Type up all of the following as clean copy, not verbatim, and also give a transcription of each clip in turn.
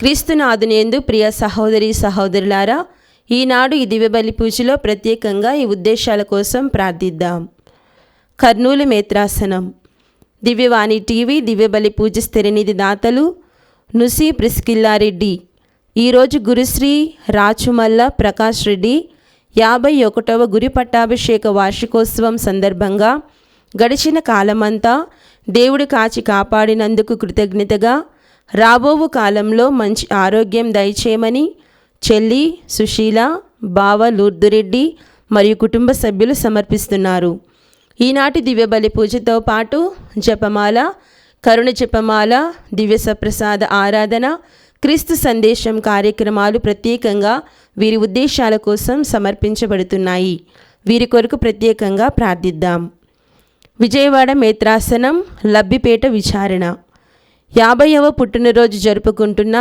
క్రీస్తునాథునియందు ప్రియ సహోదరి సహోదరులారా, ఈనాడు ఈ దివ్యబలి పూజలో ప్రత్యేకంగా ఈ ఉద్దేశాల కోసం ప్రార్థిద్దాం. కర్నూలు మేత్రాసనం, దివ్యవాణి టీవీ దివ్యబలి పూజ స్థిరనిధి దాతలు నుసి ప్రిస్కిల్లారెడ్డి. ఈరోజు గురుశ్రీ రాచుమల్ల ప్రకాష్ రెడ్డి 51వ గురి పట్టాభిషేక వార్షికోత్సవం సందర్భంగా గడిచిన కాలమంతా దేవుడు కాచి కాపాడినందుకు కృతజ్ఞతగా రాబోవు కాలంలో మంచి ఆరోగ్యం దయచేయమని చెల్లి సుశీల, బావ లూర్దురెడ్డి మరియు కుటుంబ సభ్యులు సమర్పిస్తున్నారు. ఈనాటి దివ్యబలి పూజతో పాటు జపమాల, కరుణ జపమాల, దివ్య సప్రసాద ఆరాధన, క్రీస్తు సందేశం కార్యక్రమాలు ప్రత్యేకంగా వీరి ఉద్దేశాల కోసం సమర్పించబడుతున్నాయి. వీరి కొరకు ప్రత్యేకంగా ప్రార్థిద్దాం. విజయవాడ మేత్రాసనం, లబ్బిపేట విచారణ 50వ పుట్టినరోజు జరుపుకుంటున్న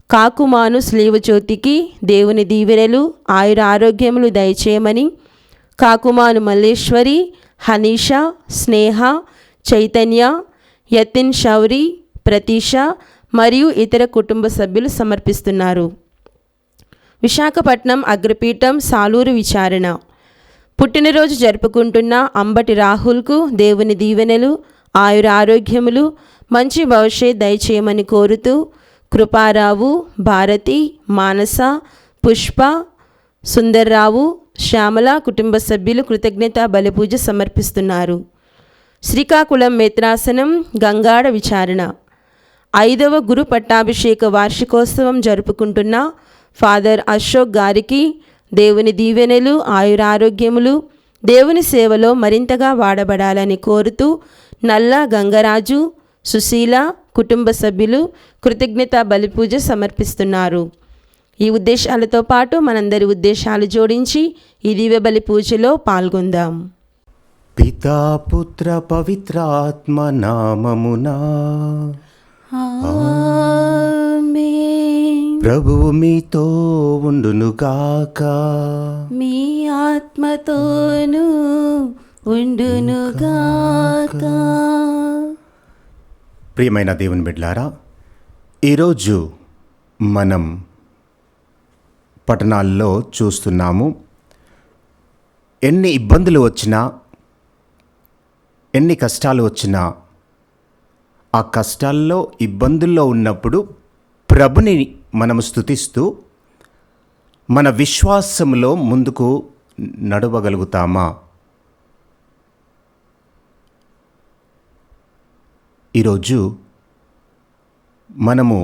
కాకుమాను శ్లీవజ్యోతికి దేవుని దీవెనలు, ఆయుర ఆరోగ్యములు దయచేయమని కాకుమాను మల్లేశ్వరి, హనీషా, స్నేహ, చైతన్య, యతిన్ శౌరి, ప్రతీష మరియు ఇతర కుటుంబ సభ్యులు సమర్పిస్తున్నారు. విశాఖపట్నం అగ్రపీఠం సాలూరు విచారణ పుట్టినరోజు జరుపుకుంటున్న అంబటి రాహుల్కు దేవుని దీవెనలు, ఆయుర ఆరోగ్యములు, మంచి భవిష్యత్ దయచేయమని కోరుతూ కృపారావు, భారతి, మానస, పుష్ప, సుందర్రావు, శ్యామల కుటుంబ సభ్యులు కృతజ్ఞతా బలిపూజ సమర్పిస్తున్నారు. శ్రీకాకుళం మేత్రాసనం, గంగాడ విచారణ 5వ గురు పట్టాభిషేక వార్షికోత్సవం జరుపుకుంటున్న ఫాదర్ అశోక్ గారికి దేవుని దీవెనలు, ఆయురారోగ్యములు, దేవుని సేవలో మరింతగా వాడబడాలని కోరుతూ నల్ల గంగరాజు, సుశీల కుటుంబ సభ్యులు కృతజ్ఞతా బలిపూజ సమర్పిస్తున్నారు. ఈ ఉద్దేశాలతో పాటు మనందరి ఉద్దేశాలు జోడించి ఈ దివ్య బలి పూజలో పాల్గొందాం. పితా పుత్ర పవిత్రాత్మ నామమునా ఆమేన్. ప్రభువు మీతో ఉండునుగాక, మీ ఆత్మతోనూ ఉండునుగాక. ప్రియమైన దేవుని బిడ్డలారా, ఈరోజు మనం పట్టణాల్లో చూస్తున్నాము, ఎన్ని ఇబ్బందులు వచ్చినా, ఎన్ని కష్టాలు వచ్చినా, ఆ కష్టాల్లో ఇబ్బందుల్లో ఉన్నప్పుడు ప్రభుని మనము స్తుతిస్తూ మన విశ్వాసంలో ముందుకు నడవగలుగుతామా? ఈరోజు మనము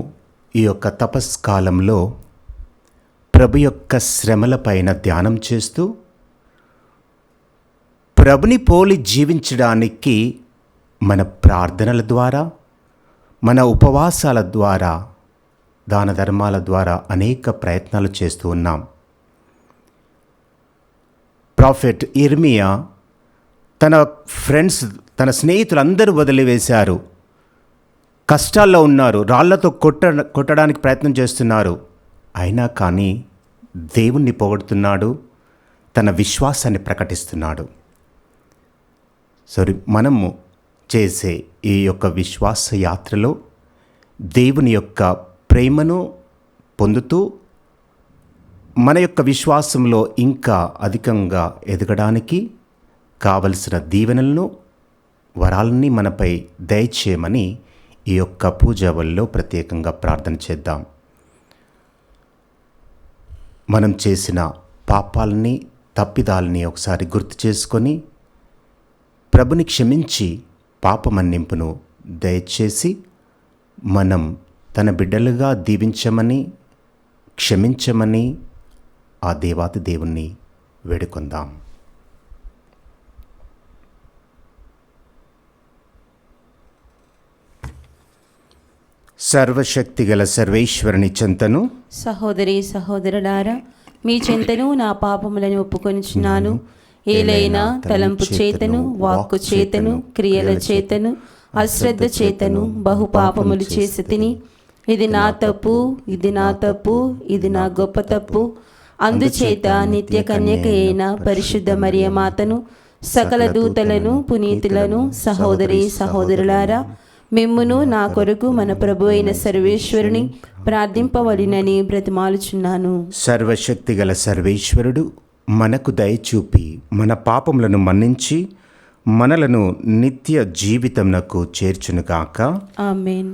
ఈ యొక్క తపస్కాలంలో ప్రభు యొక్క శ్రమలపైన ధ్యానం చేస్తూ ప్రభుని పోలి జీవించడానికి మన ప్రార్థనల ద్వారా, మన ఉపవాసాల ద్వారా, దాన ధర్మాల ద్వారా అనేక ప్రయత్నాలు చేస్తూ ఉన్నాం. ప్రాఫెట్ ఇర్మియా తన ఫ్రెండ్స్, తన స్నేహితులందరూ వదిలివేశారు. కష్టాల్లో ఉన్నారు, రాళ్లతో కొట్టడానికి ప్రయత్నం చేస్తున్నారు. అయినా కానీ దేవుణ్ణి పొగడుతున్నాడు, తన విశ్వాసాన్ని ప్రకటిస్తున్నాడు. మనము చేసే ఈ యొక్క విశ్వాస యాత్రలో దేవుని యొక్క ప్రేమను పొందుతూ మన యొక్క విశ్వాసంలో ఇంకా అధికంగా ఎదగడానికి కావలసిన దీవెనలను, వరాలని మనపై దయచేయమని ఈ యొక్క పూజావల్లో ప్రత్యేకంగా ప్రార్థన చేద్దాం. మనం చేసిన పాపాలని, తప్పిదాలని ఒకసారి గుర్తు చేసుకొని ప్రభుని క్షమించి పాపమన్నింపును దయచేసి మనం తన బిడ్డలుగా దీవించమని, క్షమించమని ఆ దేవాతి దేవుణ్ణి వేడుకొందాం. సర్వశక్తిగల సర్వేశ్వరుని చెంతను, సహోదరి సహోదరులారా, మీ చెంతను నా పాపములను ఒప్పుకొనిచున్నాను. ఏలైనా తలంపు చేతను, వాక్కు చేతను, క్రియల చేతను, అశ్రద్ధ చేతను బహుపాపములు చేసి తిని, ఇది నా తప్పు, ఇది నా తప్పు, ఇది నా గొప్ప తప్పు. అందుచేత నిత్య కన్యక అయిన పరిశుద్ధ మరియమాతను, సకల దూతలను, పునీతులను, సహోదరి సహోదరులారా, మిమ్మును నా కొరకు మన ప్రభు అయిన సర్వేశ్వరుని ప్రార్థింపవలెనని బ్రతిమాలుచున్నాను. సర్వశక్తిగల సర్వేశ్వరుడు మనకు దయచూపి మన పాపములను మన్నించి మనలను నిత్య జీవితమునకు చేర్చునుగాక. ఆమేన్.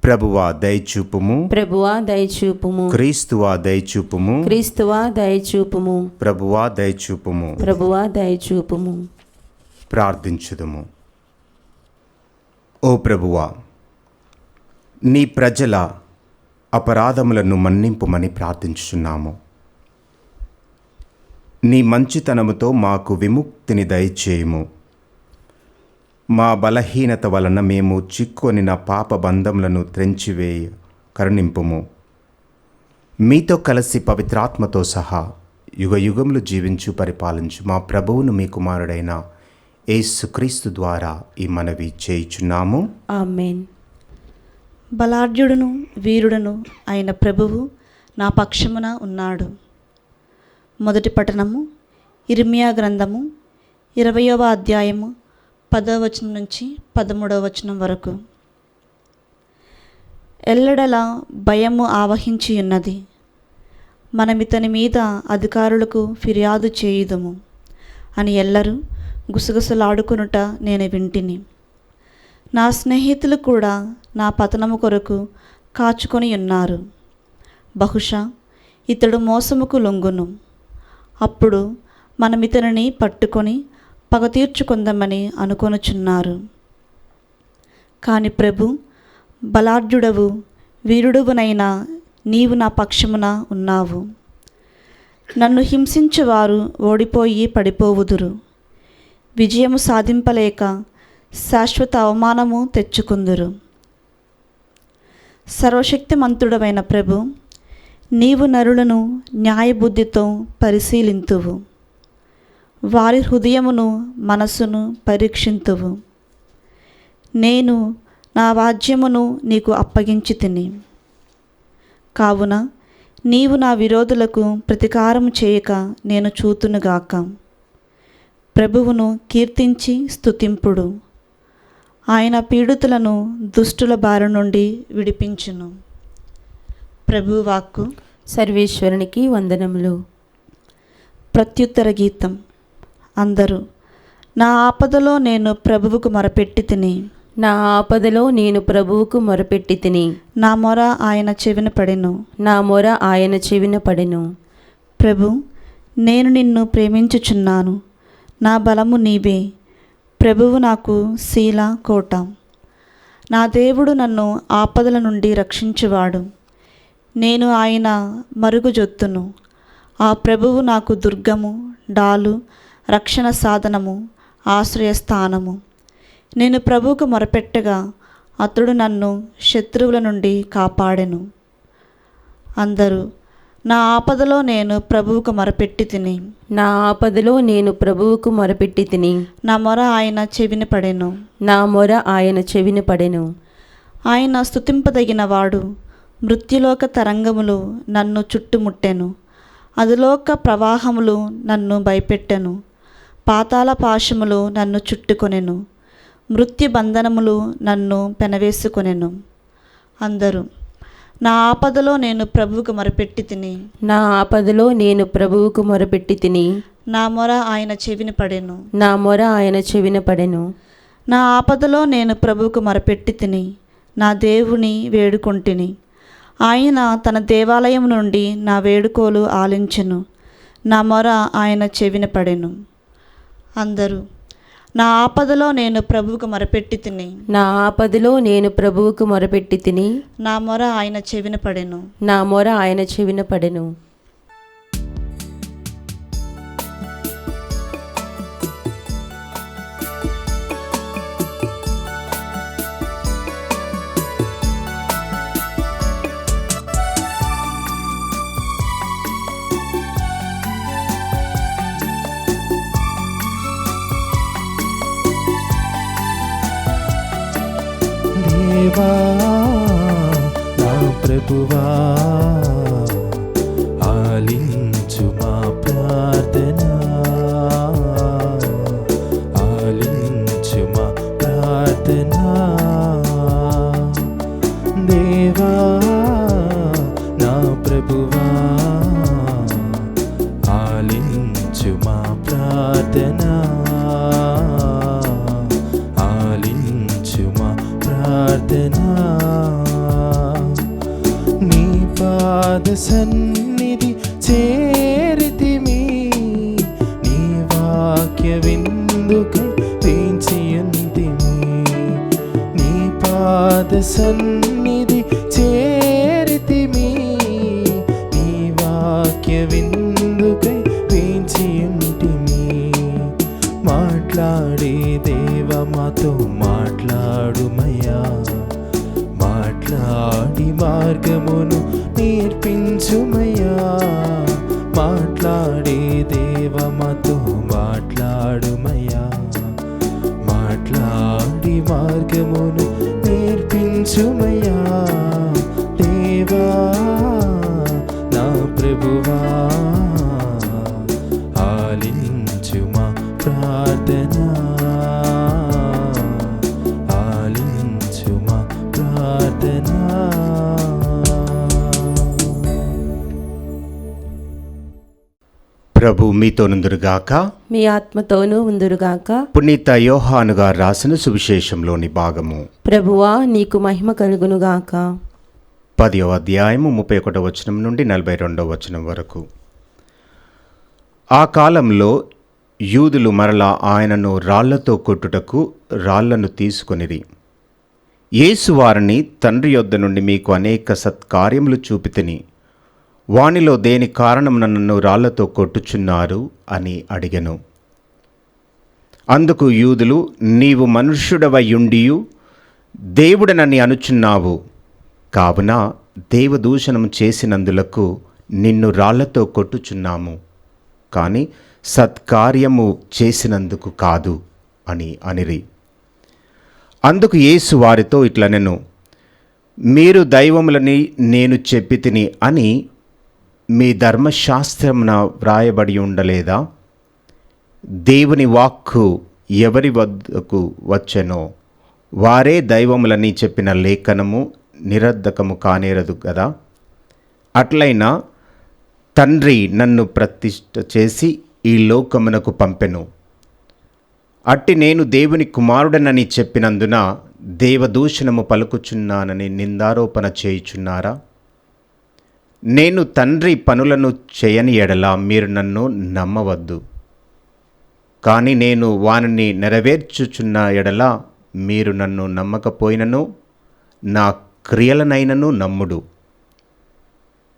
ప్రభువా దయచూపుము, ప్రభువా దయచూపుము, క్రీస్తువా దయచూపుము, క్రీస్తువా దయచూపుము, ప్రభువా దయచూపుము. ప్రభువా దయచూపుము. ప్రార్థించుదుము. ఓ ప్రభువా, నీ ప్రజల అపరాధములను మన్నింపుమని ప్రార్థించుచున్నాము. నీ మంచితనముతో మాకు విముక్తిని దయచేయుము. మా బలహీనత వలన మేము చిక్కుకొనిన పాప బంధములను త్రెంచివేయ కరుణింపుము. మీతో కలిసి పవిత్రాత్మతో సహా యుగయుగములు జీవించు పరిపాలించు మా ప్రభువును మీ కుమారుడైన యేసుక్రీస్తు ద్వారా ఈ మనవి చేయుచున్నాము. ఆమేన్. బలాఢ్యుడును వీరుడును అయిన ప్రభువు నా పక్షమున ఉన్నాడు. మొదటి పఠనము ఇర్మియా గ్రంథము 20వ అధ్యాయము 10వ వచనం నుంచి 13వ వచనం వరకు. ఎల్లడలా భయము ఆవహించి ఉన్నది. మనమితని మీద అధికారులకు ఫిర్యాదు చేయుదుము అని ఎల్లరూ గుసగుసలాడుకొనుట నేను వింటిని. నా స్నేహితులు కూడా నా పతనము కొరకు కాచుకొని ఉన్నారు. బహుశా ఇతడు మోసముకు లొంగును. అప్పుడు మనమితనిని పట్టుకొని పగ తీర్చుకుందామని అనుకొనుచున్నారు. కాని ప్రభు, బలాఢ్యుడవు వీరుడువునైనా నీవు నా పక్షమున ఉన్నావు. నన్ను హింసించువారు ఓడిపోయి పడిపోవుదురు. విజయము సాధింపలేక శాశ్వత అవమానము తెచ్చుకుందురు. సర్వశక్తిమంతుడవైన ప్రభు, నీవు నరులను న్యాయబుద్ధితో పరిశీలింతువు. వారి హృదయమును మనసును పరీక్షింతువు. నేను నా వాద్యమును నీకు అప్పగించి తిని, కావున నీవు నా విరోధులకు ప్రతీకారము చేయక నేను చూతునుగాక. ప్రభువును కీర్తించి స్తుతింపుడు. ఆయన పీడితులను దుష్టుల బారి నుండి విడిపించును. ప్రభు వాక్కు. సర్వేశ్వరునికి వందనములు. ప్రత్యుత్తర గీతం. అందరూ నా ఆపదలో నేను ప్రభువుకు మొరపెట్టి తిని, నా ఆపదలో నేను ప్రభువుకు మొరపెట్టి తిని, నా మొర ఆయన చెవిన పడెను. నా మొర ఆయన చెవిన పడెను. ప్రభు, నేను నిన్ను ప్రేమించుచున్నాను. నా బలము నీవే. ప్రభువు నాకు శీల కోట. నా దేవుడు నన్ను ఆపదల నుండి రక్షించువాడు. నేను ఆయన మరుగుజొత్తును. ఆ ప్రభువు నాకు దుర్గము, డాలు, రక్షణ సాధనము, ఆశ్రయస్థానము. నేను ప్రభువుకు మొరపెట్టగా అతడు నన్ను శత్రువుల నుండి కాపాడెను. అందరూ నా ఆపదలో నేను ప్రభువుకు మొరపెట్టి తిని, నా ఆపదలో నేను ప్రభువుకు మొరపెట్టి తిని, నా మొర ఆయన చెవిన పడెను. నా మొర ఆయన చెవిన పడెను. ఆయన స్తుతింపదగిన వాడు. మృత్యులోక తరంగములు నన్ను చుట్టుముట్టెను. అదిలోక ప్రవాహములు నన్ను భయపెట్టెను. పాతాళ పాశములు నన్ను చుట్టుకొనెను. మృత్యు బంధనములు నన్ను పెనవేసుకొనెను. అందరూ నా ఆపదలో నేను ప్రభువుకు మొరపెట్టి తిని, నా ఆపదలో నేను ప్రభువుకు మొరపెట్టి తిని, నా మొర ఆయన చెవిన పడెను. నా మొర ఆయన చెవిన పడెను. నా ఆపదలో నేను ప్రభువుకు మొరపెట్టి తిని, నా దేవుని వేడుకొంటిని. ఆయన తన దేవాలయం నుండి నా వేడుకోలు ఆలించెను. నా మొర ఆయన చెవిన పడెను. అందరూ నా ఆపదలో నేను ప్రభువుకు మొరపెట్టి తిని, నా ఆపదలో నేను ప్రభువుకు మొరపెట్టి తిని, నా మొర ఆయన చెవిన పడెను. నా మొర ఆయన చెవిన పడెను. దేవా నా ప్రభువా, ఆలించు మా ప్రార్థన, ఆలించు మా ప్రార్థన. పాద సన్నిధి చేరితిమి, నీ వాక్య విందుకై వేచి ఉంటిమి. మాట్లాడే దేవ మాతో మాట్లాడుమయ్యా, మాట్లాడి మార్గమును నేర్పించుమయ్యా. మాట్లాడే దేవ మాతో మాట్లాడుమయ్యా, మాట్లాడి మార్గమును నేర్పించుమయ్యా. దేవా నా ప్రభువా, ఆలించు మా ప్రార్థన, ఆలించు మా ప్రార్థన. ప్రభు మీతో నుందురుగాక. మీ ఆత్మతోనూ ఉందురుగాక. పునీత యోహాను గారు రాసిన సువిశేషంలోని భాగము. ప్రభువా నీకు మహిమ కలుగునుగాక. 10వ అధ్యాయము 31వ వచనం నుండి 42వ వచనం వరకు. ఆ కాలంలో యూదులు మరలా ఆయనను రాళ్లతో కొట్టుటకు రాళ్లను తీసుకొనిరి. యేసు వారిని, తండ్రి యొద్ద నుండి మీకు అనేక సత్కార్యములు చూపితిని, వానిలో దేని కారణం నన్ను రాళ్లతో కొట్టుచున్నారు అని అడిగెను. అందుకు యూదులు, నీవు మనుష్యుడవయుండియు దేవుడనని అనుచున్నావు, కావున దేవదూషణం చేసినందులకు నిన్ను రాళ్లతో కొట్టుచున్నాము, కానీ సత్కార్యము చేసినందుకు కాదు అని అనిరి. అందుకు యేసు వారితో ఇట్లనెను, మీరు దైవములని నేను చెప్పి తిని అని మీ ధర్మశాస్త్రమున వ్రాయబడి ఉండలేదా? దేవుని వాక్కు ఎవరి వద్దకు వచ్చెనో వారే దైవములని చెప్పిన లేఖనము నిరర్ధకము కానేరదు కదా. అట్లయినా తండ్రి నన్ను ప్రతిష్ఠ చేసి ఈ లోకమునకు పంపెను. అట్టి నేను దేవుని కుమారుడనని చెప్పినందున దేవదూషణము పలుకుచున్నానని నిందారోపణ చేయుచున్నారా? నేను తండ్రి పనులను చేయని ఎడల మీరు నన్ను నమ్మవద్దు. కానీ నేను వానిని నెరవేర్చుచున్న ఎడల మీరు నన్ను నమ్మకపోయినను నా క్రియలనైనను నమ్ముడు.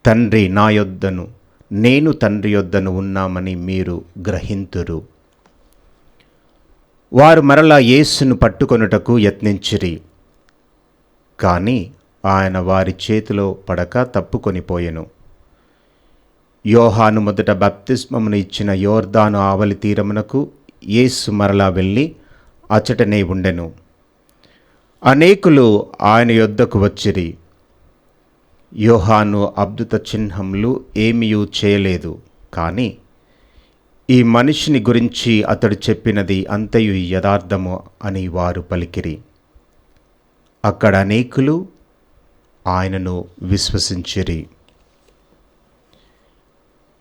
తండ్రి నా యొద్దను, నేను తండ్రి యొద్దను ఉన్నామని మీరు గ్రహింతురు. వారు మరలా యేసును పట్టుకొనుటకు యత్నించిరి, కానీ ఆయన వారి చేతిలో పడక తప్పుకొనిపోయెను. యోహాను మొదట బప్తిస్మమును ఇచ్చిన యోర్దాను ఆవలి తీరమునకు యేసు మరలా వెళ్ళి అచటనే ఉండెను. అనేకులు ఆయన యొద్దకు వచ్చిరి. యోహాను అద్భుత చిహ్నములు ఏమీయూ చేయలేదు, కానీ ఈ మనిషిని గురించి అతడు చెప్పినది అంతయు యథార్థము అని వారు పలికిరి. అక్కడ అనేకులు ఆయనను విశ్వసించిరి.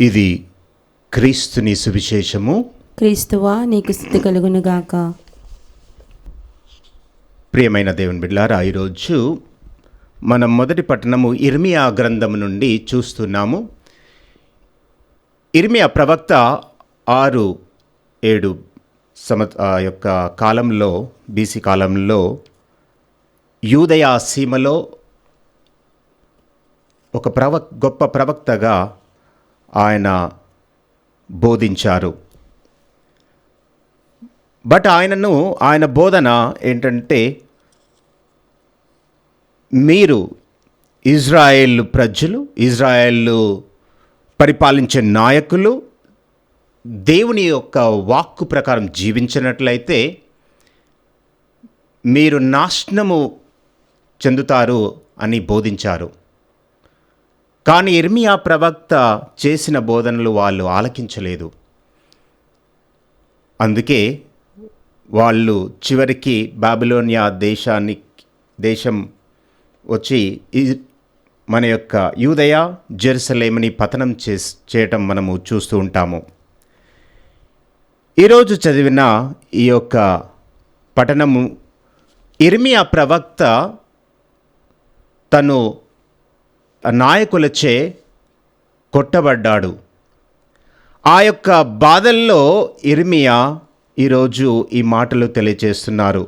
ఇది క్రీస్తుని సువిశేషము. క్రీస్తువా నీకు స్తుతి కలుగునుగాక. ప్రియమైన దేవుని బిడ్డలారా, ఈరోజు మనం మొదటి పట్టణము ఇర్మియా గ్రంథము నుండి చూస్తున్నాము. ఇర్మియా ప్రవక్త 6-7 యొక్క కాలంలో, బీసీ కాలంలో యూదయ సీమలో ఒక గొప్ప ప్రవక్తగా ఆయన బోధించారు. బట్ ఆయన బోధన ఏంటంటే, మీరు ఇజ్రాయేల్ ప్రజలు, ఇజ్రాయేల్ పరిపాలించే నాయకులు దేవుని యొక్క వాక్కు ప్రకారం జీవించినట్లయితే మీరు నాశనము చెందుతారు అని బోధించారు. కానీ ఇర్మియా ప్రవక్త చేసిన బోధనలు వాళ్ళు ఆలకించలేదు. అందుకే వాళ్ళు చివరికి బాబిలోనియా దేశం వచ్చి మన యొక్క యూదయ, జెరూసలేముని పతనం చేయటం మనము చూస్తూ ఉంటాము. ఈరోజు చదివిన ఈ యొక్క పఠనము ఇర్మియా ప్రవక్త తను నాయకులచే కొట్టబడ్డాడు. ఆ యొక్క బాధల్లో ఇర్మియా ఈరోజు ఈ మాటలు తెలియజేస్తున్నారు.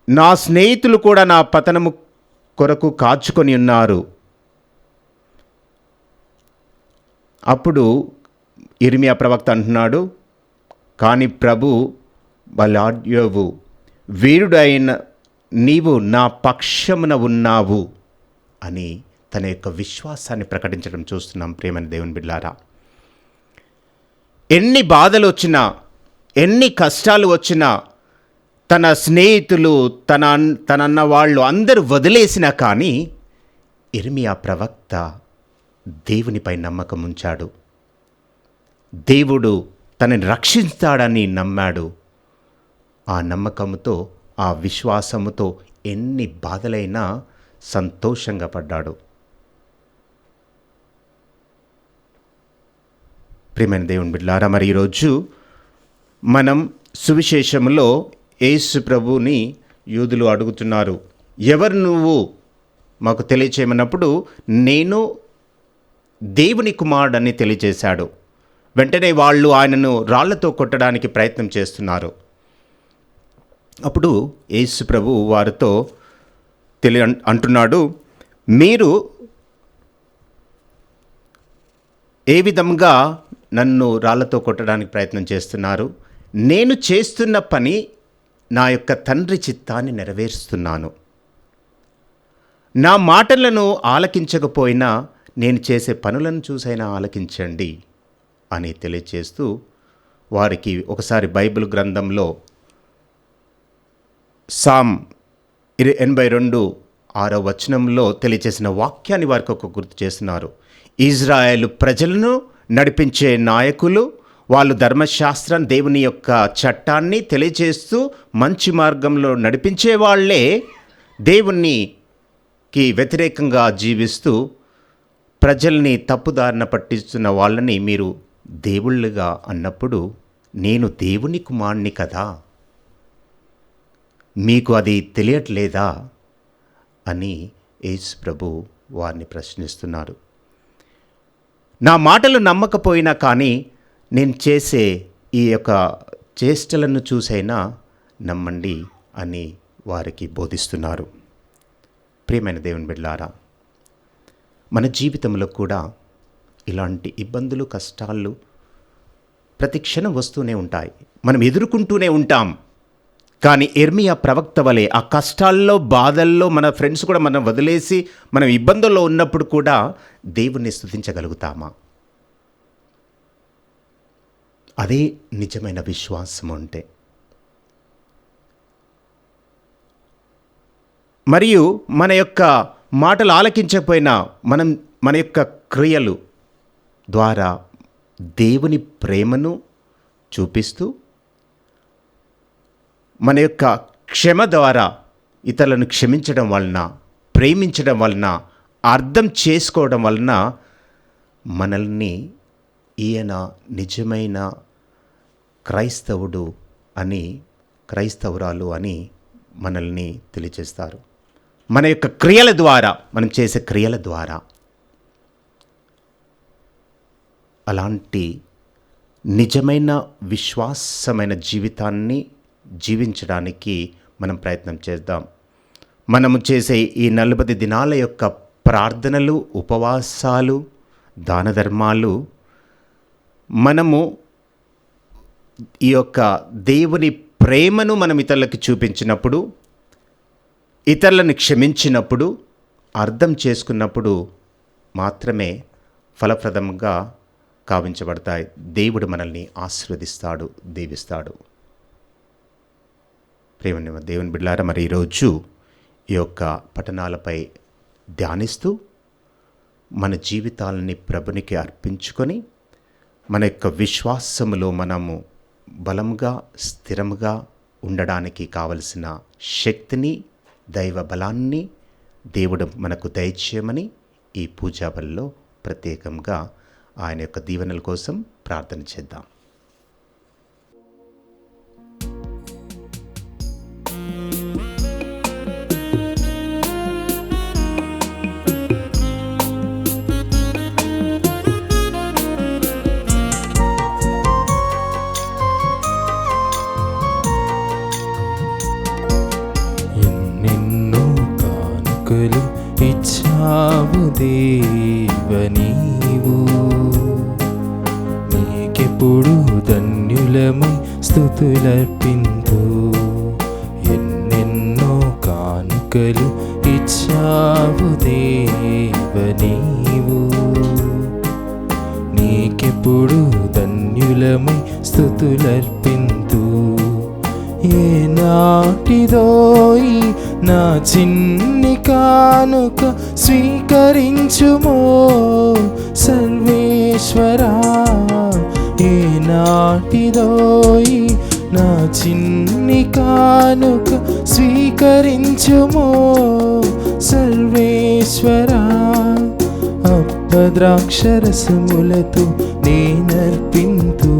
నా స్నేహితులు కూడా నా పతనము కొరకు కాచుకొని ఉన్నారు. అప్పుడు ఇర్మియా ప్రవక్త అంటున్నాడు, కానీ ప్రభు బలాఢ్యవు, వీరుడైన నీవు నా పక్షమున ఉన్నావు అని తన యొక్క విశ్వాసాన్ని ప్రకటించడం చూస్తున్నాం. ప్రియమైన దేవుని బిడ్డలారా, ఎన్ని బాధలు వచ్చినా, ఎన్ని కష్టాలు వచ్చినా, తన స్నేహితులు తనన్న వాళ్ళు అందరూ వదిలేసినా కానీ ఇర్మియా ప్రవక్త దేవునిపై నమ్మకం ఉంచాడు. దేవుడు తనని రక్షిస్తాడని నమ్మాడు. ఆ నమ్మకంతో, ఆ విశ్వాసముతో ఎన్ని బాధలైనా సంతోషంగా పడ్డాడు. ప్రియమైన దేవుని బిడ్డలారా, మరి ఈరోజు మనం సువిశేషములో యేసు ప్రభుని యూదులు అడుగుతున్నారు, ఎవరు నువ్వు మాకు తెలియచేయమన్నప్పుడు నేను దేవుని కుమారుడని తెలియజేశాడు. వెంటనే వాళ్ళు ఆయనను రాళ్లతో కొట్టడానికి ప్రయత్నం చేస్తున్నారు. అప్పుడు యేసు ప్రభు వారితో అంటున్నాడు, మీరు ఏ విధంగా నన్ను రాళ్లతో కొట్టడానికి ప్రయత్నం చేస్తున్నారు? నేను చేస్తున్న పని నా యొక్క తండ్రి చిత్తాన్ని నెరవేరుస్తున్నాను. నా మాటలను ఆలకించకపోయినా నేను చేసే పనులను చూసైనా ఆలకించండి అని తెలియచేస్తూ వారికి ఒకసారి బైబిల్ గ్రంథంలో సామ్ 82:6 తెలియచేసిన వాక్యాన్ని వారికి ఒక గుర్తు చేస్తున్నారు. ఇజ్రాయేలు ప్రజలను నడిపించే నాయకులు, వాళ్ళు ధర్మశాస్త్రం, దేవుని యొక్క చట్టాన్ని తెలియచేస్తూ మంచి మార్గంలో నడిపించే వాళ్ళే దేవునికి వ్యతిరేకంగా జీవిస్తూ ప్రజల్ని తప్పుదారిన పట్టిస్తున్న వాళ్ళని మీరు దేవుళ్ళుగా అన్నప్పుడు నేను దేవుని కుమారుని కదా, మీకు అది తెలియట్లేదా అని యేసు ప్రభు వారిని ప్రశ్నిస్తున్నారు. నా మాటలు నమ్మకపోయినా కానీ నేను చేసే ఈ యొక్క చేష్టలను చూసైనా నమ్మండి అని వారికి బోధిస్తున్నారు. ప్రియమైన దేవుని బిడ్డలారా, మన జీవితంలో కూడా ఇలాంటి ఇబ్బందులు, కష్టాలు ప్రతి క్షణం వస్తూనే ఉంటాయి. మనం ఎదుర్కొంటూనే ఉంటాం. కానీ ఇర్మియా ప్రవక్త వలె ఆ కష్టాల్లో, బాధల్లో మన ఫ్రెండ్స్ కూడా మనం వదిలేసి మనం ఇబ్బందుల్లో ఉన్నప్పుడు కూడా దేవుణ్ణి స్తుతించగలుగుతామా? అదే నిజమైన విశ్వాసం అంటే. మరియు మన యొక్క మాటలు ఆలకించకపోయినా మన యొక్క క్రియలు ద్వారా దేవుని ప్రేమను చూపిస్తూ, మన యొక్క క్షమ ద్వారా ఇతరులను క్షమించడం వలన, ప్రేమించడం వలన, అర్థం చేసుకోవడం వలన మనల్ని ఈయన నిజమైన క్రైస్తవుడు అని, క్రైస్తవురాలు అని మనల్ని తెలియజేస్తారు. మన యొక్క క్రియల ద్వారా, మనం చేసే క్రియల ద్వారా. అలాంటి నిజమైన విశ్వాసమైన జీవితాన్ని జీవించడానికి మనం ప్రయత్నం చేద్దాం. మనము చేసే ఈ 40 దినాల యొక్క ప్రార్థనలు, ఉపవాసాలు, దాన ధర్మాలు మనము ఈ యొక్క దేవుని ప్రేమను మనం ఇతరులకు చూపించినప్పుడు, ఇతరులను క్షమించినప్పుడు, అర్థం చేసుకున్నప్పుడు మాత్రమే ఫలప్రదంగా కావించబడతాయి. దేవుడు మనల్ని ఆశీర్వదిస్తాడు, దీవిస్తాడు. ప్రేమ దేవుని బిడ్డలారా, మరి ఈరోజు ఈ యొక్క పఠనాలపై ధ్యానిస్తూ మన జీవితాలని ప్రభునికి అర్పించుకొని మన యొక్క విశ్వాసములో మనము బలంగా, స్థిరముగా ఉండడానికి కావలసిన శక్తిని, దైవ బలాన్ని దేవుడు మనకు దయచేయమని ఈ పూజా బలిలో ప్రత్యేకంగా ఆయన యొక్క దీవెనల కోసం ప్రార్థన చేద్దాం. దేవ నీవు. నీకెప్పుడు ధన్యులమై స్తుతులర్పింతు. ఎన్నెన్నో కానుకలు ఇచ్చావు దేవ నీవు. నీకెప్పుడు ధన్యులమై స్తుతులర్పింతు. ఏనాటిదోయి నా చిన్ని కానుక స్వీకరించుమో సర్వేశ్వరా. ఏనాటిదోయి నా చిన్ని కానుక స్వీకరించుమో సర్వేశ్వరా. అప్పద్రాక్షరసములతో నేనర్పింతు.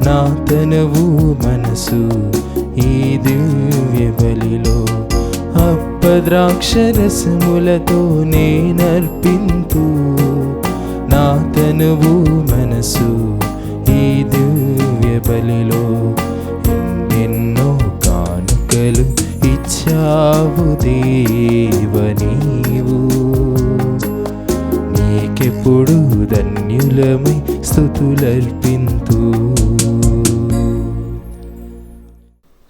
నా తనువు మనసు ఈ దివ్య బలిలో. అప్పద్రాక్షరసములతో నేనర్పింతు. నా తనువు మనసు ఈ దివ్య బలిలో. ఎన్నెన్నో కానుకలు ఇచ్చావు దేవ నీవు. నీకెప్పుడు ధన్యులమై స్తుతులర్పింతు.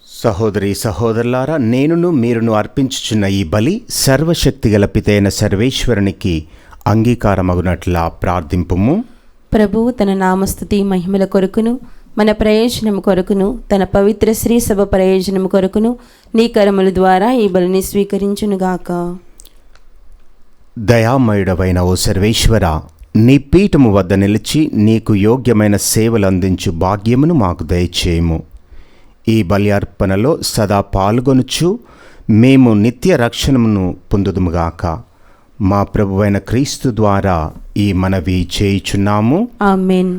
సహోదరి సహోదరులారా, నేనును మీరును అర్పించుచున్న ఈ బలి సర్వశక్తిగల పితైన సర్వేశ్వరునికి అంగీకారమగునట్లా ప్రార్థింపుము. ప్రభువు తన నామస్తుతి మహిమల కొరకును మన ప్రయోజనం కొరకును తన పవిత్ర శ్రీ సభ ప్రయోజనం కొరకును నీ కరముల ద్వారా ఈ బలిని స్వీకరించునుగాక. దయామయుడవైన ఓ సర్వేశ్వర, నీ పీఠము వద్ద నిలిచి నీకు యోగ్యమైన సేవలు అందించు భాగ్యమును మాకు దయచేయము. ఈ బలి అర్పణలో సదా పాల్గొనుచు మేము నిత్య రక్షణమును పొందుదుముగాక. మా ప్రభువైన క్రీస్తు ద్వారా ఈ మనవి చేయుచున్నాము. ఆమేన్.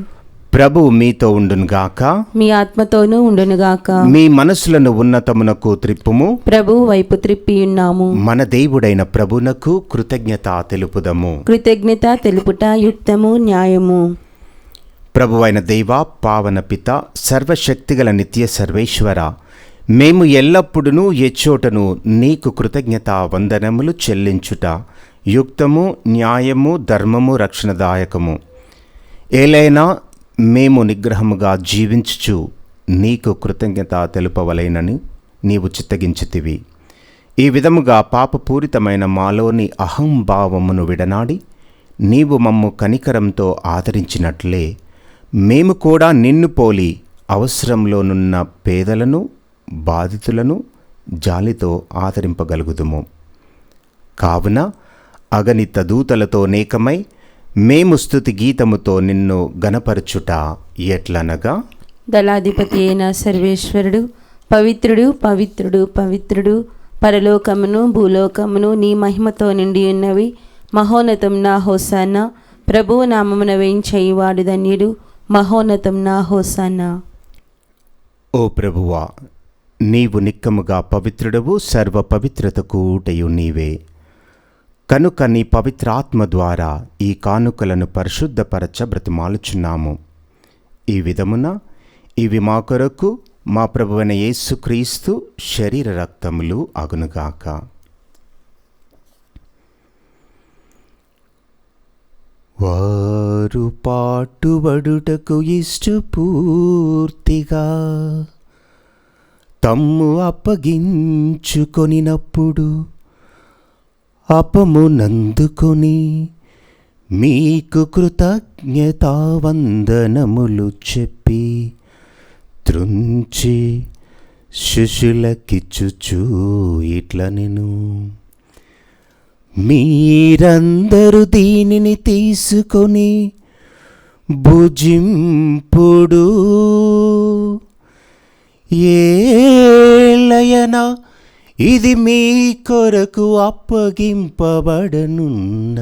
ప్రభువు మీతో ఉండునుగాక. మీ ఆత్మతోనూ ఉండునుగాక. మీ మనసులను ఉన్నతమునకు త్రిప్పుము. ప్రభువు వైపు త్రిప్పి ఉన్నాము. మన దేవుడైన ప్రభునకు కృతజ్ఞత తెలుపుదము. కృతజ్ఞత తెలుపుట యుక్తము, న్యాయము. ప్రభువైన దేవ, పావన పిత, సర్వశక్తిగల నిత్య సర్వేశ్వర, మేము ఎల్లప్పుడూ ఎచ్చోటను నీకు కృతజ్ఞత వందనములు చెల్లించుట యుక్తము, న్యాయము, ధర్మము, రక్షణదాయకము. ఏలైనా మేము నిగ్రహముగా జీవించుచు నీకు కృతజ్ఞత తెలుపవలెనని నీవు చిత్తగించితివి. ఈ విధముగా పాపపూరితమైన మాలోని అహంభావమును విడనాడి నీవు మమ్ము కనికరంతో ఆదరించినట్లే మేము కూడా నిన్ను పోలి అవసరంలోనున్న పేదలను, బాధితులను జాలితో ఆదరింపగలుగుదుము. కావున అగణిత దూతలతో నేకమై మేము స్తుతి గీతముతో నిన్ను గణపరచుట ఎట్లనగా, దళాధిపతి అయిన సర్వేశ్వరుడు పవిత్రుడు, పవిత్రుడు, పవిత్రుడు, పరలోకమును భూలోకమును నీ మహిమతో నిండి ఉన్నవి. మహోన్నతం నా హోసానా. ప్రభువు నామమున వేయించేయువాడు ధన్యుడు. మహోన్నతం నా హోసానా. ఓ ప్రభువా, నీవు నిక్కముగా పవిత్రుడవు, సర్వ పవిత్రతకు ఊటయు నీవే. కనుక నీ పవిత్రాత్మ ద్వారా ఈ కానుకలను పరిశుద్ధపరచ బ్రతిమాలుచున్నాము. ఈ విధమున ఇవి మా కొరకు మా ప్రభువైన యేసుక్రీస్తు శరీర రక్తములు అగునుగాక. వారు పాటుబడుటకు ఇష్టపూర్తిగా తమ్ము అప్పగించుకొనినప్పుడు అపమునందుకొని మీకు కృతజ్ఞతావందనములు చెప్పి త్రుంచి శిష్యులకిచ్చుచూ ఇట్లనెను, మీరందరూ దీనిని తీసుకొని భుజింపుడు. ఏలయనా ఇది మీ కొరకు అప్పగింపబడనున్న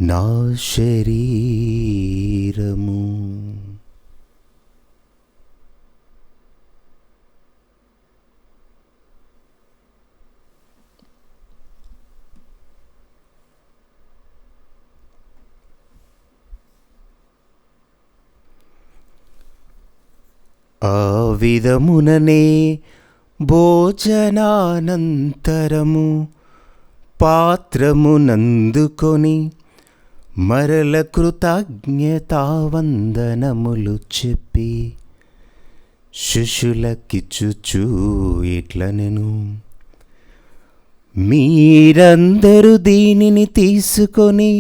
నా శరీరము. ఆ విధముననే భోజనానంతరము పాత్రమునందుకొని మరల కృతజ్ఞతావందనములు చెప్పి శిష్యులకిచ్చుచూ ఇట్లనెను, మీరందరూ దీనిని తీసుకొని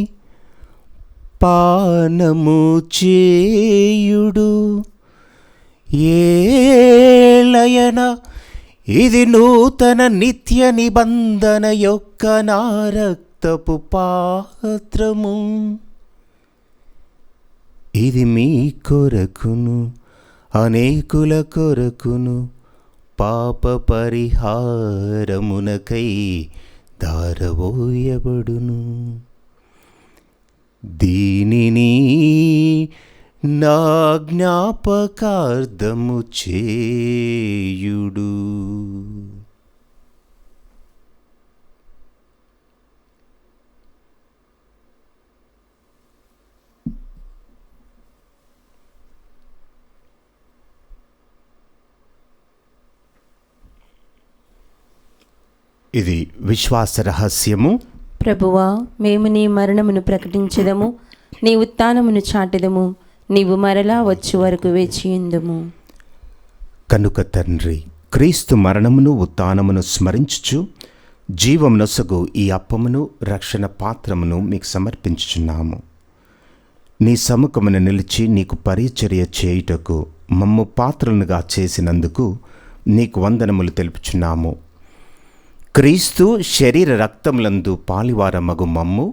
పానము చేయుడు, ఏలయన ఇది నూతన నిత్య నిబంధన యొక్క నా రక్తపు పాత్రము, ఇది మీ కొరకును అనేకుల కొరకును పాప పరిహారమునకై దారవోయబడును. దీనిని నా జ్ఞాపకార్థము చేయుడు. ఇది విశ్వాస రహస్యము. ప్రభువా, మేము నీ మరణమును ప్రకటించెదము, నీ ఉత్థానమును చాటెదము, నీవు మరలా వచ్చే వరకు వేచియుందుము. కనుక తండ్రి, క్రీస్తు మరణమును ఉత్థానమును స్మరించుచు జీవమునొసగు ఈ అప్పమును రక్షణ పాత్రమును మీకు సమర్పించుచున్నాము. నీ సముఖమున నిలిచి నీకు పరిచర్య చేయుటకు మమ్ము పాత్రలుగా చేసినందుకు నీకు వందనములు తెలుపుచున్నాము. క్రీస్తు శరీర రక్తములందు పాలివారమగు మమ్ము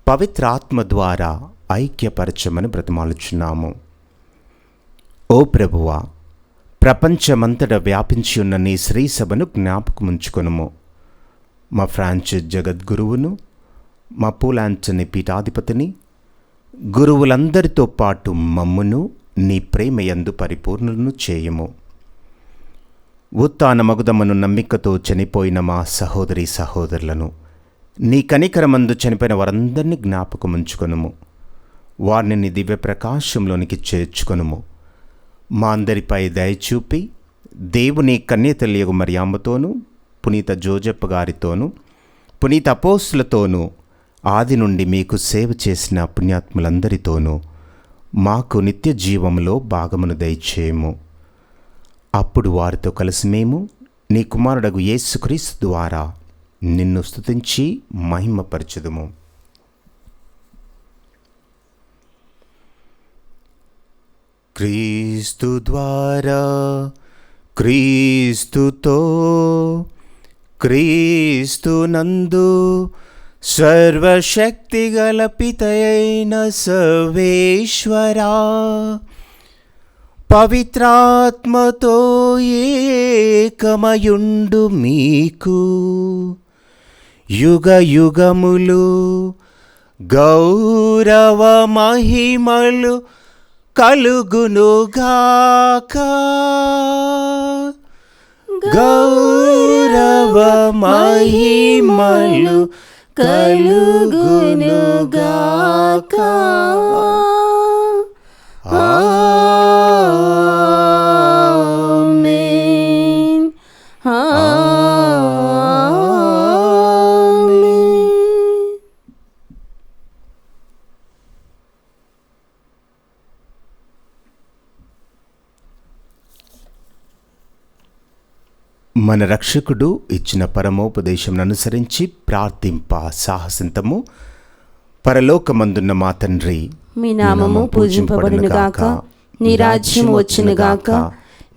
పవిత్రాత్మ ద్వారా ఐక్యపరచమని బ్రతిమాలుచున్నాము. ఓ ప్రభువా, ప్రపంచమంతట వ్యాపించి ఉన్న నీ శ్రీ సభను జ్ఞాపకముంచుకొనుము. మా ఫ్రాన్సిస్ జగద్గురువును, మా పూలాంచని పీఠాధిపతిని, గురువులందరితో పాటు మమ్మును నీ ప్రేమయందు పరిపూర్ణులను చేయము. ఉత్థాన మగుదమ్మను నమ్మికతో చనిపోయిన మా సహోదరి సహోదరులను, నీ కనికరమందు చనిపోయిన వారందరినీ జ్ఞాపకముంచుకొనుము. వారిని నీ దివ్య ప్రకాశంలోనికి చేర్చుకొనుము. మా అందరిపై దయచూపి దేవుని కన్యతల్లియగు మరియమ్మతోనూ, పునీత జోజప్ప గారితోనూ, పునీత అపోస్తులతోనూ, ఆది నుండి మీకు సేవ చేసిన పుణ్యాత్ములందరితోనూ మాకు నిత్య జీవములో భాగమును దయచేయము. అప్పుడు వారితో కలిసి మేము నీ కుమారుడగు యేసుక్రీస్తు ద్వారా నిన్ను స్తుతించి మహిమపరచుదుము. క్రీస్తు ద్వారా, క్రీస్తుతో, క్రీస్తునందు సర్వశక్తిగల పితయైన సర్వేశ్వరా, పవిత్రాత్మతో ఏకమయుండు మీకు యుగ యుగములు గౌరవ మహిమలు కలుగునుగాక. గౌరవ మహిమలు కలుగునుగాక. ఆమేన్. ఆమేన్. మన రక్షకుడు ఇచ్చిన పరమోపదేశం అనుసరించి ప్రార్థింప సాహసింతము. పరలోకమందున్న మా తండ్రి, మీ నామము పూజింపబడునుగాక, నీ రాజ్యము వచ్చునుగాక,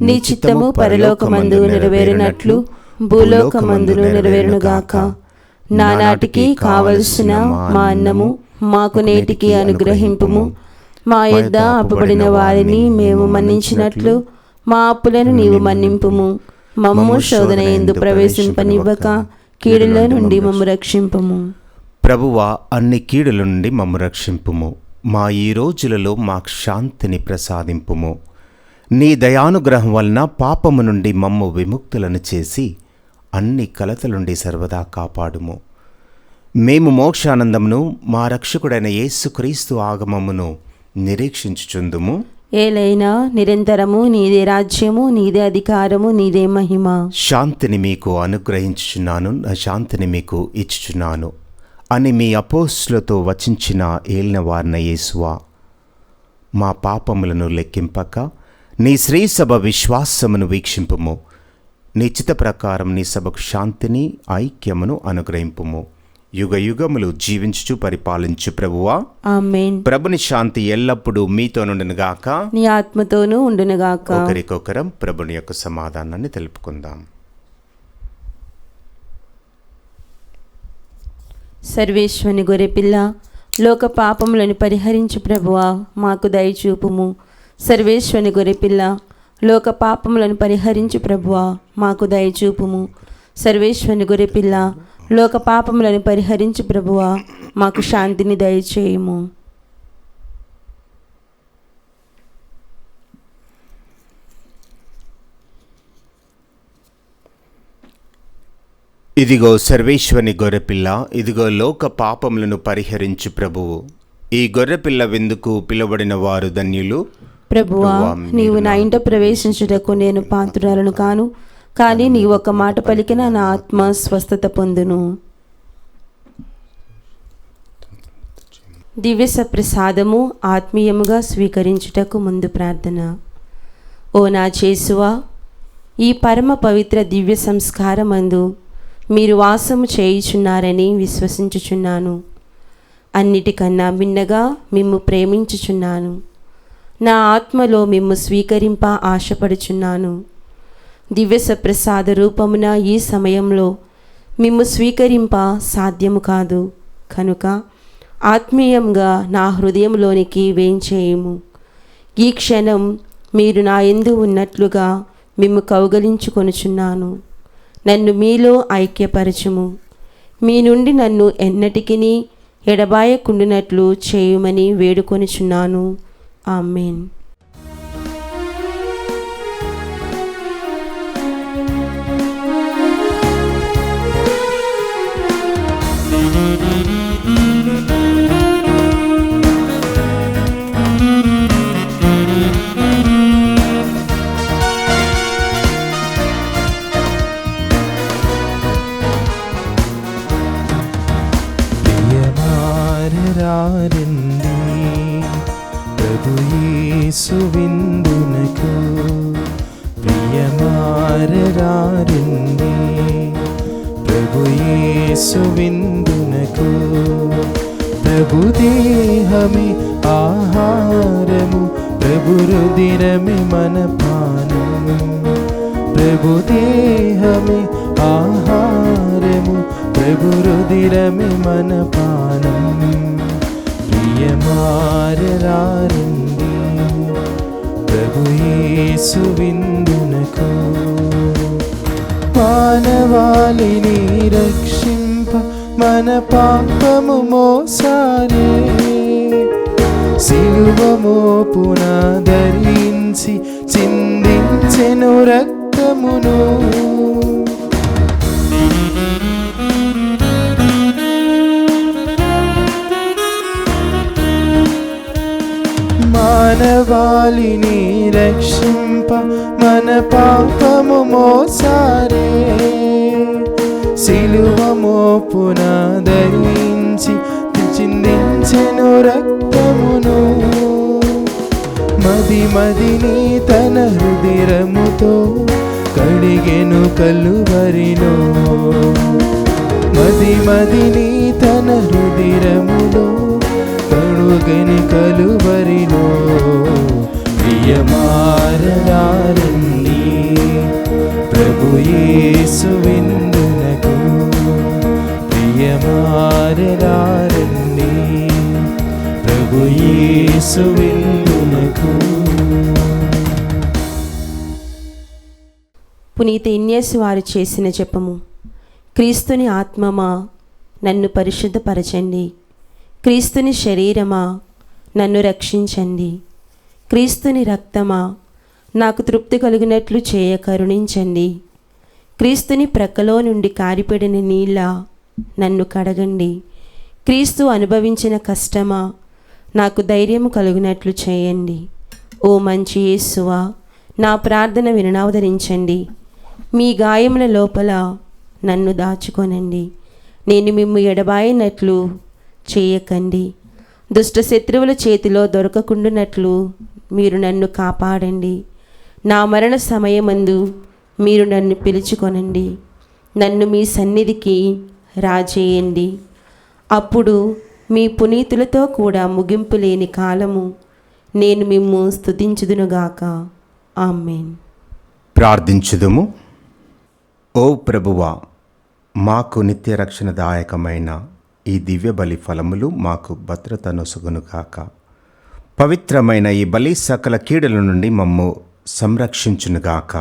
నీ చిత్తము పరలోకమందు నెరవేరినట్లు భూలోకమందును నెరవేరునుగాక. నానాటికి కావలసిన మా అన్నము మాకు నేటికి అనుగ్రహింపుము. మా యొద్ద అప్పుబడిన వారిని మేము మన్నించినట్లు మా అప్పులను నీవు మన్నింపుము. మమ్ము శోధన యందు ప్రవేశింపనివ్వక కీడుల నుండి మమ్ము రక్షింపుము. ప్రభువా, అన్ని కీడుల నుండి మమ్ము రక్షింపుము. మా ఈ రోజులలో మాకు శాంతిని ప్రసాదింపుము. నీ దయానుగ్రహం వలన పాపము నుండి మమ్ము విముక్తులను చేసి అన్ని కలతల నుండి సర్వదా కాపాడుము. మేము మోక్షానందమును మా రక్షకుడైన యేసుక్రీస్తు ఆగమమును నిరీక్షించుచుందుము. ఏలైనా నిరంతరము నీదే రాజ్యము, నీదే అధికారము, నీదే మహిమ. శాంతిని మీకు అనుగ్రహించుచున్నాను, నా శాంతిని మీకు ఇచ్చుచున్నాను అని మీ అపోస్తులతో వచించిన ఏలిన వారిన యేసువా, మా పాపములను లెక్కింపక నీ శ్రీసభ విశ్వాసమును వీక్షింపుము. నీ చిత్త ప్రకారం నీ సభకు శాంతిని ఐక్యమును అనుగ్రహింపుము. యుగ యుగములు జీవించుచు పరిపాలించు ప్రభువా, ఆమేన్. ప్రభుని శాంతి ఎల్లప్పుడూ మీతో నుండునుగాక, నీ ఆత్మతోనూ ఉండునుగాక. ఒకరికొకరం ప్రభుని యొక్క సమాధానాన్ని తెలుపుకుందాం. సర్వేశ్వని గొర్రెపిల్ల, లోక పాపములను పరిహరించు ప్రభువా, మాకు దయచూపుము. సర్వేశ్వని గొర్రెపిల్ల, లోక పాపములను పరిహరించు ప్రభువా, మాకు దయచూపుము. సర్వేశ్వని గొర్రెపిల్ల, లోక పాపములను పరిహరించు ప్రభువా, మాకు శాంతిని దయచేయుము. ఇదిగో సర్వేశ్వని గొర్రెపిల్ల, ఇదిగో లోక పాపములను పరిహరించు ప్రభువు. ఈ గొర్రెపిల్ల విందుకు పిలువబడిన వారు ధన్యులు. ప్రభువా, నీవు నా ఇంట ప్రవేశించుటకు నేను పాత్రురాలను కాను, కానీ నీ ఒక మాట పలికిన నా ఆత్మ స్వస్థత పొందును. దివ్య సప్రసాదము ఆత్మీయముగా స్వీకరించుటకు ముందు ప్రార్థన. ఓ నా యేసువా, ఈ పరమ పవిత్ర దివ్య సంస్కారమందు మీరు వాసము చేయుచున్నారని విశ్వసించుచున్నాను. అన్నిటికన్నా మిన్నగా మిమ్ము ప్రేమించుచున్నాను. నా ఆత్మలో మిమ్ము స్వీకరింప ఆశపడుచున్నాను. దివ్య సప్రసాద రూపమున ఈ సమయంలో మిమ్ము స్వీకరింప సాధ్యము కాదు కనుక ఆత్మీయంగా నా హృదయంలోనికి వేంచేయుము. ఈ క్షణం మీరు నా యందు ఉన్నట్లుగా మిమ్ము కౌగలించుకొనుచున్నాను. నన్ను మీలో ఐక్యపరచుము. మీ నుండి నన్ను ఎన్నటికిని ఎడబాయకుండునట్లు చేయుమని వేడుకొనుచున్నాను. ఆమేన్. ప్రియమారరారండి ప్రభు యేసు విందునకు. ప్రియమారరారండి ప్రభు యేసు విందునకు. ప్రభు దేహమే ఆహారము, ప్రభు రుదిరమే మన పానము. ప్రభు దేహమే ఆహారము, ప్రభు రుదిరమే మన పానం. ప్రియమారరారండి ప్రభు యేసు విందునకు. మానవాళిని రక్షింప మన పాపము మోసారే, సిలువ మోపున ధరించి చిందించెను రక్తమును. మానవాళిని రక్షింప మన పాపము మోసారే, సిలువ మోపున ధరించి చిందించెను రక్తమును. మదిని తన హృదయముతో కడిగెను కలువరిలో. మదిని తన హృదయములో కడుగని కలువరిలో. ప్రియమారరారండి ప్రభు యేసు విందునకు. ప్రియమారరారండి ప్రభు యేసు విందునకు. పునీత ఇన్యేసు వారు చేసిన జపము. క్రీస్తుని ఆత్మమా నన్ను పరిశుద్ధపరచండి. క్రీస్తుని శరీరమా నన్ను రక్షించండి. క్రీస్తుని రక్తమా నాకు తృప్తి కలిగినట్లు చేయ కరుణించండి. క్రీస్తుని ప్రక్కలో నుండి కారిపడిన నీళ్ళ నన్ను కడగండి. క్రీస్తు అనుభవించిన కష్టమా నాకు ధైర్యము కలుగునట్లు చేయండి. ఓ మంచి యేసువా, నా ప్రార్థన వినవదరించండి. మీ గాయముల లోపల నన్ను దాచుకొనండి. నేను మిమ్ము ఎడబాయినట్లు చేయకండి. దుష్ట శత్రువుల చేతిలో దొరకకుండునట్లు మీరు నన్ను కాపాడండి. నా మరణ సమయమందు మీరు నన్ను పిలుచుకొనండి. నన్ను మీ సన్నిధికి రాజేయండి. అప్పుడు మీ పునీతులతో కూడా ముగింపు లేని కాలము నేను మిమ్ము స్తుతించుదునుగాక. ఆమేన్. ప్రార్థించుదుము. ఓ ప్రభువా, మాకు నిత్య రక్షణదాయకమైన ఈ దివ్య బలి ఫలములు మాకు భద్రతనొసగునుగాక. పవిత్రమైన ఈ బలి సకల కీడుల నుండి మమ్ము సంరక్షించునుగాక.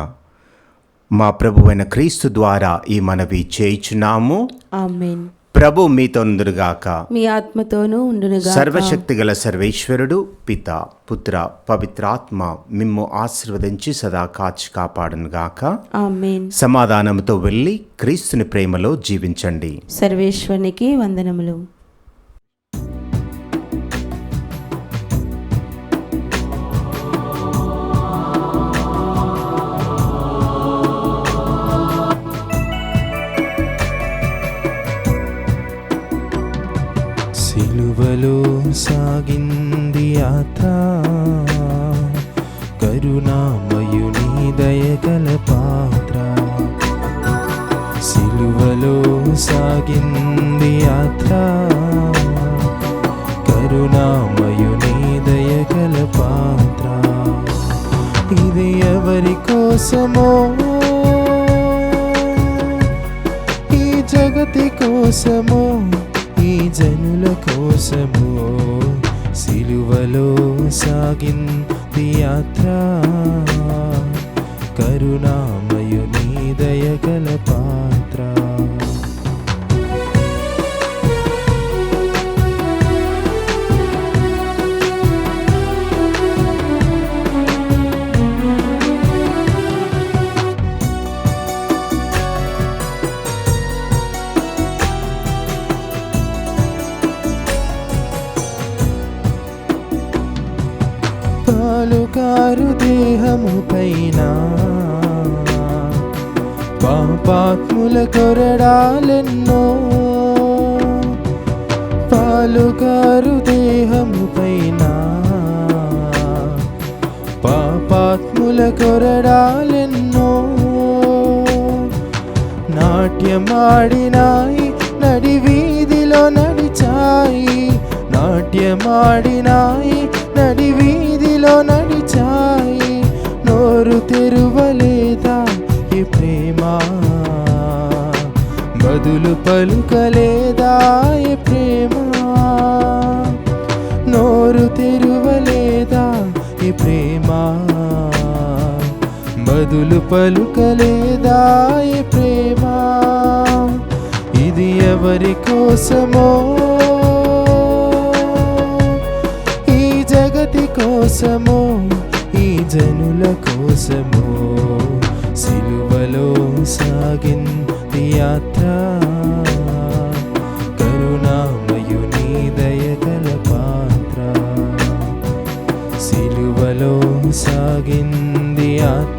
మా ప్రభువైన క్రీస్తు ద్వారా ఈ మనవి చేయుచున్నాము. ఆమేన్. ప్రభు మీతో ఉండునుగాక. మీ ఆత్మతోనూ ఉండునుగాక. సర్వశక్తిగల సర్వేశ్వరుడు పిత పుత్ర పవిత్రాత్మ మిమ్ము ఆశీర్వదించి సదా కాచి కాపాడునుగాక. ఆమేన్. సమాధానంతో వెళ్ళి క్రీస్తుని ప్రేమలో జీవించండి. సర్వేశ్వరునికి వందనములు. సిలువలో సాగింది యాత్ర, కరుణామయుని దయగల పాత్ర. సిలువలో సాగింది యాత్ర, కరుణామయుని దయగల పాత్ర. ఇది ఎవరి కోసమో, ఈ జగతి కోసమో, ఈ జనుల కోసమో సిలువలో సాగింది యాత్ర, కరుణామయుని దయగల పాత్ర. పాలుకారు దేహము పైన పాపాత్ముల కొరడాలెన్నో, పాలుకారు దేహము పైన పాపాత్ముల కొరడాలెన్నో. నాట్యమాడినాయి నడి వీధిలో నడిచాయి, నాట్యమాడినాయి నడి వీధిలో నడిచాయి. నోరు తెరువలేదా ఈ ప్రేమ, బదులు పలుకలేదా ఈ ప్రేమ. నోరు తెరువలేదా ఈ ప్రేమ, బదులు పలుకలేదా ఈ ప్రేమ. ఇది ఎవరి కోసమో, ఈ జగతి కోసమో, ఈ జనుల కోసమో సిలువలో సాగింది యాత్ర, కరుణామయుని దయగల పాత్ర. సిలువలో సాగింది యాత్ర,